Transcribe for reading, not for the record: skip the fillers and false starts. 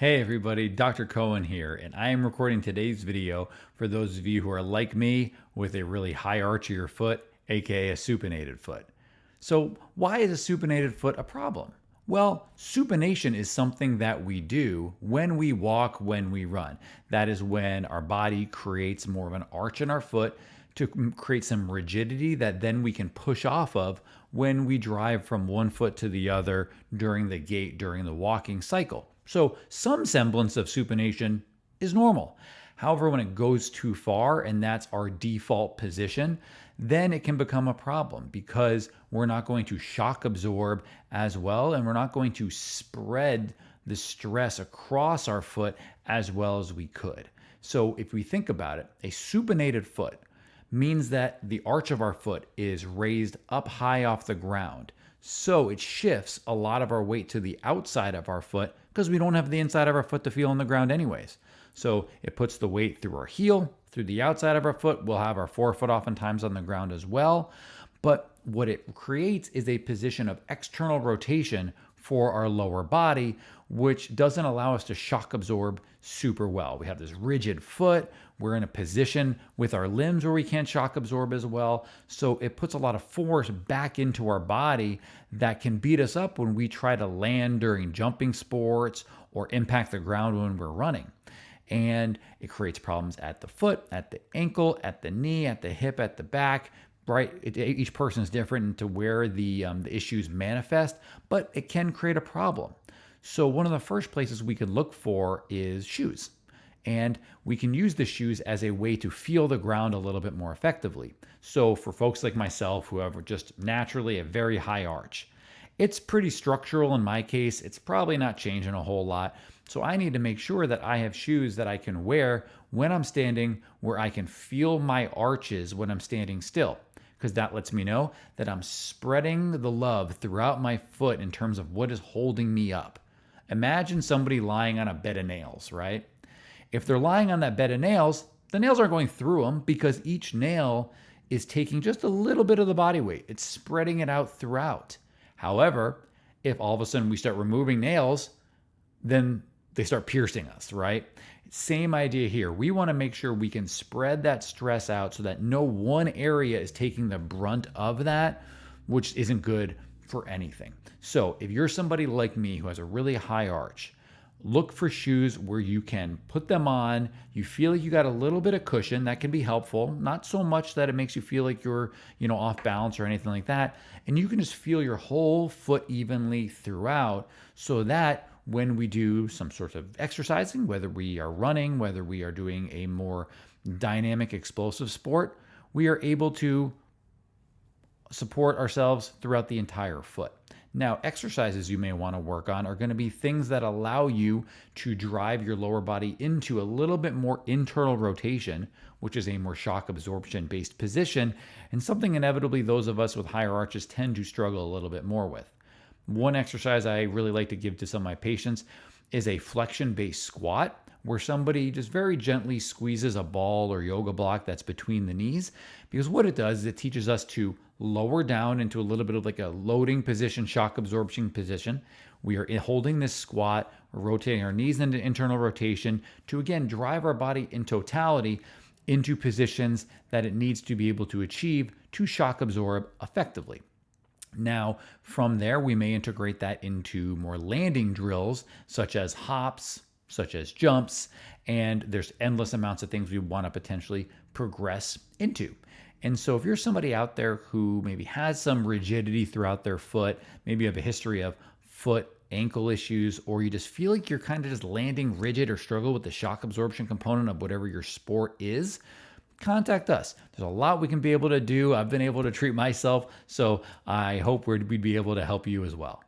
Hey everybody, Dr. Cohen here, and I am recording today's video for those of you who are like me with a really high arch of your foot, aka a supinated foot. So, why is a supinated foot a problem? Well, supination is something that we do when we walk, when we run. That is when our body creates more of an arch in our foot to create some rigidity that then we can push off of when we drive from one foot to the other during the gait, during the walking cycle. So some semblance of supination is normal. However, when it goes too far and that's our default position, then it can become a problem because we're not going to shock absorb as well and we're not going to spread the stress across our foot as well as we could. So if we think about it, a supinated foot means that the arch of our foot is raised up high off the ground. So it shifts a lot of our weight to the outside of our foot because we don't have the inside of our foot to feel on the ground anyways. So it puts the weight through our heel, through the outside of our foot. We'll have our forefoot oftentimes on the ground as well. But what it creates is a position of external rotation for our lower body, which doesn't allow us to shock absorb super well. We have this rigid foot. We're in a position with our limbs where we can't shock absorb as well. So it puts a lot of force back into our body that can beat us up when we try to land during jumping sports or impact the ground when we're running. And it creates problems at the foot, at the ankle, at the knee, at the hip, at the back. Right, each person is different into where the issues manifest, but it can create a problem. So one of the first places we can look for is shoes. And we can use the shoes as a way to feel the ground a little bit more effectively. So for folks like myself who have just naturally a very high arch, it's pretty structural in my case. It's probably not changing a whole lot. So I need to make sure that I have shoes that I can wear when I'm standing where I can feel my arches when I'm standing still, because that lets me know that I'm spreading the love throughout my foot in terms of what is holding me up. Imagine somebody lying on a bed of nails, right? If they're lying on that bed of nails, the nails aren't going through them because each nail is taking just a little bit of the body weight. It's spreading it out throughout. However, if all of a sudden we start removing nails, then they start piercing us, right? Same idea here. We want to make sure we can spread that stress out so that no one area is taking the brunt of that, which isn't good for anything. So if you're somebody like me who has a really high arch, look for shoes where you can put them on. You feel like you got a little bit of cushion. That can be helpful. Not so much that it makes you feel like you're, off balance or anything like that. And you can just feel your whole foot evenly throughout so that when we do some sort of exercising, whether we are running, whether we are doing a more dynamic, explosive sport, we are able to support ourselves throughout the entire foot. Now, exercises you may want to work on are going to be things that allow you to drive your lower body into a little bit more internal rotation, which is a more shock absorption based position, and something inevitably those of us with higher arches tend to struggle a little bit more with. One exercise I really like to give to some of my patients is a flexion-based squat, where somebody just very gently squeezes a ball or yoga block that's between the knees. Because what it does is it teaches us to lower down into a little bit of like a loading position, shock absorption position. We are holding this squat, we're rotating our knees into internal rotation to again drive our body in totality into positions that it needs to be able to achieve to shock absorb effectively. Now, from there, we may integrate that into more landing drills, such as hops, such as jumps, and there's endless amounts of things we want to potentially progress into. And so if you're somebody out there who maybe has some rigidity throughout their foot, maybe you have a history of foot ankle issues, or you just feel like you're kind of just landing rigid or struggle with the shock absorption component of whatever your sport is, contact us. There's a lot we can be able to do. I've been able to treat myself, so I hope we'd be able to help you as well.